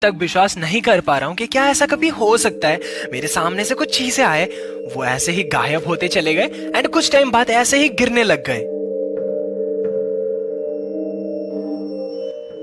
तक विश्वास नहीं कर पा रहा हूँ कि क्या ऐसा कभी हो सकता है। मेरे सामने से कुछ चीजें आए, वो ऐसे ही गायब होते चले गए एंड कुछ टाइम बाद ऐसे ही गिरने लग गए।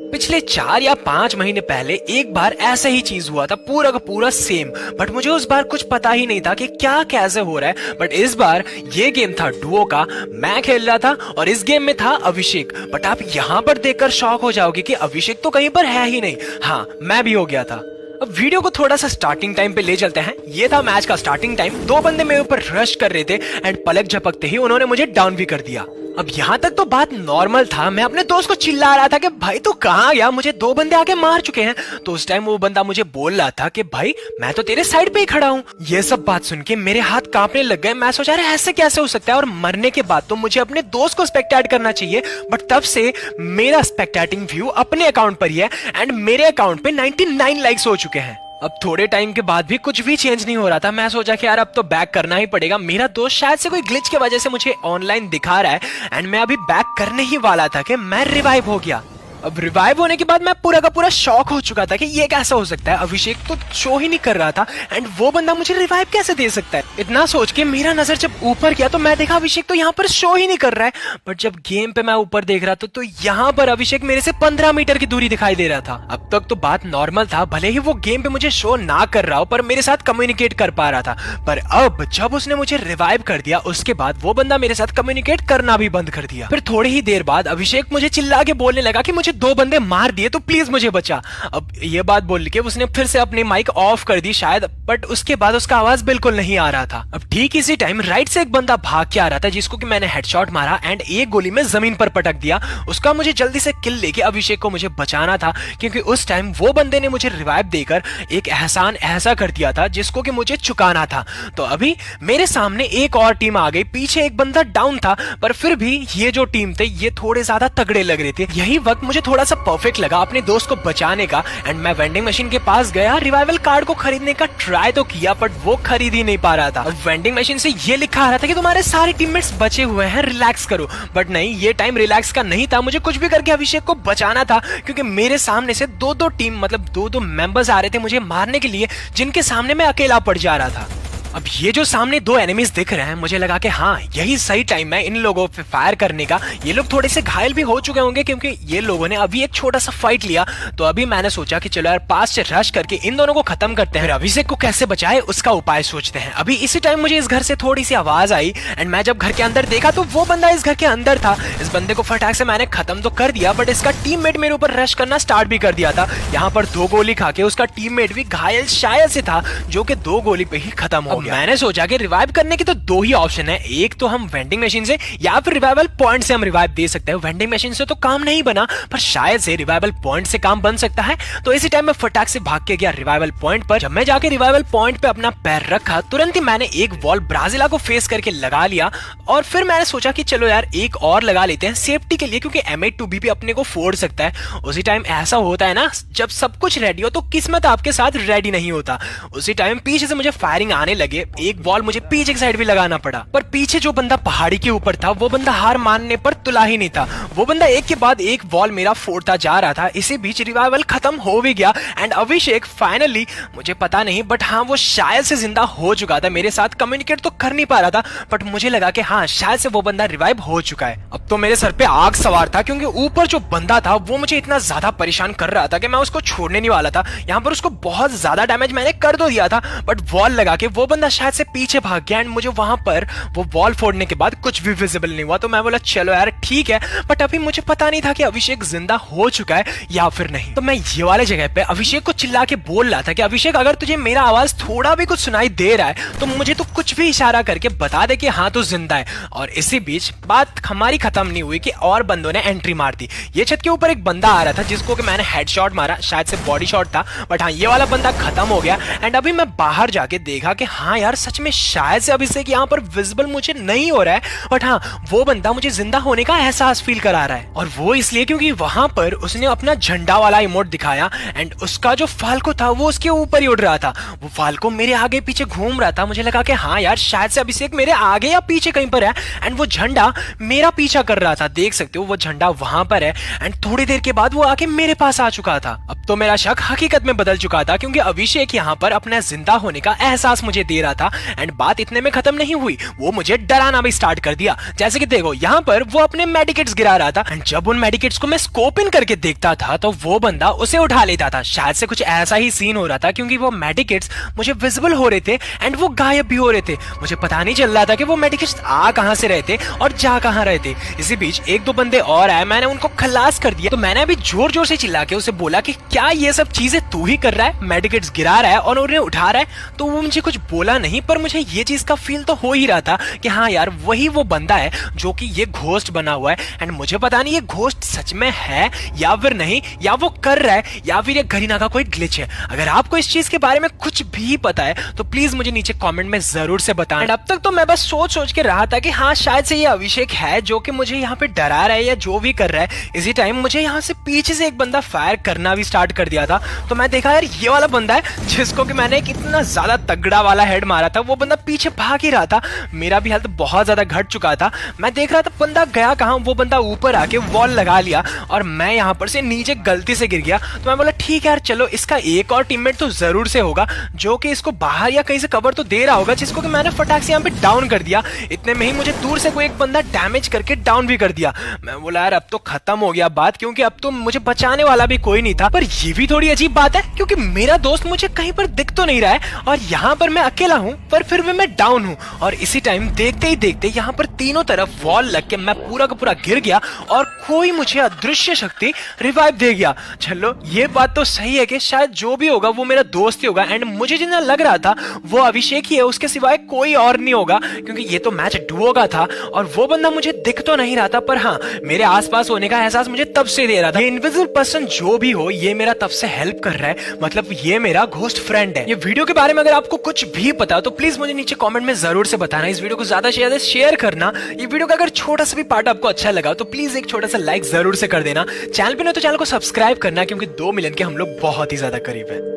पिछले 4 या 5 महीने पहले एक बार ऐसा ही चीज हुआ था, पूरा का पूरा सेम। बट मुझे उस बार कुछ पता ही नहीं था कि क्या कैसे हो रहा है। बट इस बार ये गेम था डुओ का, मैं खेल रहा था और इस गेम में था अभिषेक। बट आप यहाँ पर देखकर शॉक हो जाओगे कि अभिषेक तो कहीं पर है ही नहीं। हाँ, मैं भी हो गया था। अब वीडियो को थोड़ा सा स्टार्टिंग टाइम पे ले चलते हैं। ये था मैच का स्टार्टिंग टाइम। 2 बंदे मेरे ऊपर रश कर रहे थे एंड पलक झपकते ही उन्होंने मुझे डाउन भी कर दिया। अब यहाँ तक तो बात नॉर्मल था। मैं अपने दोस्त को चिल्ला रहा था कि भाई तू कहाँ गया, मुझे 2 बंदे आके मार चुके हैं। तो उस टाइम वो बंदा मुझे बोल रहा था कि भाई मैं तो तेरे साइड पे ही खड़ा हूँ। ये सब बात सुन के मेरे हाथ कांपने लग गए। मैं सोचा रहा ऐसे कैसे हो सकता है, और मरने के बाद तो मुझे अपने दोस्त को स्पेक्टेट करना चाहिए। बट तब से मेरा स्पेक्टेटिंग व्यू अपने अकाउंट पर ही है एंड मेरे अकाउंट पे 99 लाइक्स हो चुके हैं। अब थोड़े टाइम के बाद भी कुछ भी चेंज नहीं हो रहा था। मैं सोचा कि यार अब तो बैक करना ही पड़ेगा। मेरा दोस्त शायद से कोई ग्लिच की वजह से मुझे ऑनलाइन दिखा रहा है एंड मैं अभी बैक करने ही वाला था कि मैं रिवाइव हो गया। अब रिवाइव होने के बाद मैं पूरा का पूरा शॉक हो चुका था कि ये कैसा हो सकता है। अभिषेक तो शो ही नहीं कर रहा था एंड वो बंदा मुझे रिवाइव कैसे दे सकता है। इतना सोच के मेरा नजर जब ऊपर गया तो मैं देखा अभिषेक तो यहाँ पर शो ही नहीं कर रहा है। बट जब गेम पे मैं ऊपर देख रहा था तो यहाँ पर अभिषेक मेरे से 15 मीटर की दूरी दिखाई दे रहा था। अब तक तो बात नॉर्मल था, भले ही वो गेम पे मुझे शो ना कर रहा हो पर मेरे साथ कम्युनिकेट कर पा रहा था। पर अब जब उसने मुझे रिवाइव कर दिया उसके बाद वो बंदा मेरे साथ कम्युनिकेट करना भी बंद कर दिया। फिर थोड़ी ही देर बाद अभिषेक मुझे चिल्ला के बोलने लगा कि मुझे 2 बंदे मार दिए तो प्लीज मुझे बचा। अब ये बात बोल के उसने फिर से अपनी माइक ऑफ कर दी शायद, बट उसके बाद उसका आवाज बिल्कुल नहीं आ रहा था। अब ठीक इसी टाइम राइट से एक बंदा भाग के आ रहा था जिसको कि मैंने हेडशॉट मारा एंड एक गोली में जमीन पर पटक दिया। उसका मुझे जल्दी से किल लेके अभिषेक को मुझे बचाना था, क्योंकि उस टाइम वो बंदे ने मुझे रिवाइव देकर एक एहसान ऐसा कर दिया था जिसको कि मुझे चुकाना था। तो अभी मेरे सामने एक और टीम आ गई, पीछे एक बंदा डाउन था, पर फिर भी ये जो टीम थे ये थोड़े ज्यादा तगड़े लग रहे थे। यही वक्त मुझे थोड़ा सा परफेक्ट लगा अपने दोस्त को बचाने का एंड मैं वेंडिंग मशीन के पास गया। रिवाइवल कार्ड को खरीदने का ट्राई तो किया बट वो खरीद ही नहीं पा रहा था। अब वेंडिंग मशीन से ये लिखा आ रहा था कि तुम्हारे सारे टीममेट्स बचे हुए हैं, रिलैक्स करो। बट नहीं, ये टाइम रिलैक्स का नहीं था। मुझे कुछ भी करके अभिषेक को बचाना था, क्योंकि मेरे सामने से 2-2 टीम मतलब 2-2 मेंबर्स आ रहे थे मुझे मारने के लिए, जिनके सामने मैं अकेला पड़ जा रहा था। अब ये जो सामने 2 एनिमीज दिख रहे हैं, मुझे लगा कि हाँ यही सही टाइम है इन लोगों पे फायर करने का। ये लोग थोड़े से घायल भी हो चुके होंगे क्योंकि ये लोगों ने अभी एक छोटा सा फाइट लिया। तो अभी मैंने सोचा कि चलो यार पास से रश करके इन दोनों को खत्म करते हैं, अभिषेक को कैसे बचाए उसका उपाय सोचते हैं। अभी इसी टाइम मुझे इस घर से थोड़ी सी आवाज आई एंड मैं जब घर के अंदर देखा तो वो बंदा इस घर के अंदर था। इस बंदे को फटाक से मैंने खत्म तो कर दिया, बट इसका टीममेट मेरे ऊपर रश करना स्टार्ट भी कर दिया था। यहाँ पर 2 गोली खा के उसका टीममेट भी घायल शायद से था, जो कि 2 गोली पे ही खत्म हो गया। मैंने सोचा कि रिवाइव करने के तो 2 ही ऑप्शन है, एक तो हम वेंडिंग मशीन से या फिर रिवाइवल पॉइंट से हम रिवाइव दे सकते हैं। वेंडिंग मशीन से तो काम नहीं बना, पर शायद से रिवाइवल पॉइंट से काम बन सकता है। तो इसी टाइम में फटाक से भाग के गया रिवाइवल पॉइंट पर। जब मैं जाके रिवाइवल पॉइंट पे अपना पैर रखा, तुरंत ही मैंने एक वॉल ब्राजीला को फेस करके लगा लिया और फिर मैंने सोचा कि चलो यार एक और लगा लेते हैं सेफ्टी के लिए, क्योंकि M8-2B भी अपने को फोड़ सकता है। उसी टाइम ऐसा होता है ना, जब सब कुछ रेडी हो तो किस्मत आपके साथ रेडी नहीं होता। उसी टाइम पीछे से मुझे फायरिंग आने लगे, एक वॉल मुझे पीछे की साइड भी लगाना पड़ा। पर पीछे जो बंदा पहाड़ी के ऊपर था वो बंदा हार मानने पर तुला ही नहीं था। वो बंदा एक के बाद एक वॉल मेरा फोड़ता जा रहा था। इसी बीच रिवाइवल खत्म हो भी गया एंड अभिषेक फाइनली, मुझे पता नहीं बट हाँ वो शायद से जिंदा हो चुका था। मेरे साथ कम्युनिकेट तो कर नहीं पा रहा था, बट मुझे लगा कि हाँ शायद से वो बंदा रिवाइव हो चुका है। अब तो मेरे सर पे आग सवार था, क्योंकि ऊपर जो बंदा था वो मुझे इतना ज्यादा परेशान कर रहा था कि मैं उसको छोड़ने नहीं वाला था। यहाँ पर उसको बहुत ज्यादा डैमेज मैंने कर तो दिया था, बट वॉल लगा के वो बंदा शायद से पीछे भाग गया एंड मुझे वहां पर वो वॉल फोड़ने के बाद कुछ भी विजिबल नहीं हुआ। तो मैं बोला चलो यार ठीक है, बट अभी मुझे पता नहीं था कि अभिषेक जिंदा हो चुका है या फिर नहीं। तो मैं ये वाले जगह पे अभिषेक को चिल्ला के बोल रहा था कि अभिषेक अगर तुझे मेरा आवाज थोड़ा भी कुछ सुनाई दे रहा है तो मुझे तो कुछ भी इशारा करके बता दे कि हाँ तू जिंदा है। और इसी बीच बात हमारी खत्म नहीं हुई कि और बंदों ने एंट्री मार दी। ये छत के ऊपर एक बंदा आ रहा था जिसको कि मैंने हेडशॉट मारा, शायद से बॉडी शॉट था, बट हाँ ये वाला बंदा खत्म हो गया। एंड अभी मैं बाहर जाके देखा कि हाँ यार सच में शायद से अभिषेक यहाँ पर विजिबल मुझे नहीं हो रहा है, बट हाँ वो बंदा मुझे जिंदा होने का एहसास फील करा रहा है। और वो इसलिए क्योंकि वहां पर उसने अपना झंडा वाला इमोट दिखाया एंड उसका जो फाल्को था वो उसके ऊपर ही उड़ रहा था। वो फाल्को मेरे आगे पीछे घूम रहा था। मुझे लगा कि हाँ यार शायद से अभिषेक मेरे आगे या पीछे कहीं पर है एंड वो झंडा मेरा पीछा कर रहा था। देख सकते हो वो झंडा वहां पर है एंड थोड़ी देर के बाद वो आके मेरे पास आ चुका था। अब तो मेरा शक हकीकत में बदल चुका था क्योंकि अभिषेक यहाँ पर अपना जिंदा होने का एहसास मुझे दे रहा था एंड बात इतने में खत्म नहीं हुई, वो मुझे डराना भी स्टार्ट कर दिया। जैसे कि देखो यहाँ पर वो अपने मेडिकेट्स गिरा रहा था एंड जब उन मेडिकेट्स को मैं स्कोप इन करके देखता था तो वो बंदा उसे उठा लेता था। शायद से कुछ ऐसा ही सीन हो रहा था क्योंकि वो मेडिकेट्स मुझे विजिबल हो रहे थे एंड वो गायब भी हो रहे थे। मुझे पता नहीं चल रहा था कि वो मेडिकेट्स आ कहां से रहे थे और जा कहां रहे थे। इसी बीच एक दो बंदे और आए, मैंने उनको खलास कर दिया। तो मैंने अभी जोर जोर से चिल्ला के उसे बोला कि क्या ये सब चीजें तू ही कर रहा है, मेडिकेट्स गिरा रहा है और उन्हें उठा रहा है। तो वो मुझे कुछ बोला नहीं, पर मुझे ये चीज का फील तो हो ही रहा था कि हाँ यार वही वो बंदा है जो कि ये घोस्ट बना हुआ है एंड मुझे पता नहीं ये घोस्ट सच में है या फिर नहीं, या वो कर रहा है या फिर ये गरीना का कोई ग्लिच है। अगर आपको इस चीज के बारे में कुछ भी पता है तो प्लीज मुझे नीचे कमेंट में जरूर से बताएं। एंड अब तक तो मैं बस सोच सोच के रहा था कि हाँ शायद से ये अभिषेक है जो कि मुझे यहाँ पे डरा रहा है या जो भी कर रहा है। इसी टाइम मुझे यहाँ से पीछे से एक बंदा फायर करना भी स्टार्ट कर दिया था। तो मैं देखा यार ये वाला बंदा है जिसको कि मैंने एक इतना ज्यादा तगड़ा वाला हेड मारा था, वो बंदा पीछे भाग ही रहा था। मेरा भी हेल्थ बहुत ज्यादा घट चुका था। मैं देख रहा था बंदा गया कहाँ, वो बंदा ऊपर आके वॉल लगा लिया और मैं यहाँ पर से नीचे गलती से गिर गया। तो मैं बोला ठीक है यार चलो इसका एक और टीममेट तो जरूर से होगा जो कि इसको बाहर या कहीं से कवर तो दे रहा होगा, जिसको कि मैंने फटाक से यहाँ पे डाउन कर दिया। इतने में ही मुझे दूर से कोई एक बंदा डैमेज करके डाउन भी कर दिया। मैं बोला यार अब तो खत्म हो गया बात, क्योंकि अब तो मुझे बचाने वाला भी कोई नहीं था। पर ये भी थोड़ी अजीब बात है क्योंकि मेरा दोस्त मुझे कहीं पर दिख तो नहीं रहा है और यहाँ पर मैं अकेला हूँ, पर फिर भी मैं डाउन हूँ। और इसी टाइम देखते ही देखते यहाँ पर तीनों तरफ वॉल लग के मैं पूरा का पूरा गिर गया और कोई मुझे अदृश्य शक्ति रिवाइव दे गया। चलो ये बात तो सही है कि शायद जो भी होगा वो मेरा दोस्त ही होगा एंड मुझे जितना लग रहा था वो अभिषेक ही है, उसके सिवाय कोई और नहीं होगा क्योंकि ये तो मैच डुओ का था और वो बंदा मुझे दिख तो नहीं रहा था, पर हाँ मेरे आसपास होने का एहसास मुझे तब से दे रहा था। ये इनविजिबल पर्सन जो भी हो ये मेरा तब से हेल्प कर रहा है, मतलब ये मेरा घोस्ट फ्रेंड है। ये वीडियो के बारे में अगर आपको कुछ भी पता हो तो प्लीज मुझे नीचे कमेंट में जरूर से बताना। इस वीडियो को ज्यादा से ज्यादा शेयर करना। ये वीडियो का अगर छोटा सा भी पार्ट आपको अच्छा लगा तो प्लीज एक छोटा सा लाइक जरूर से कर देना। चैनल पे ना तो चैनल को सब्सक्राइब करना क्योंकि 2 मिलियन के हम लोग बहुत ही ज्यादा करीब है।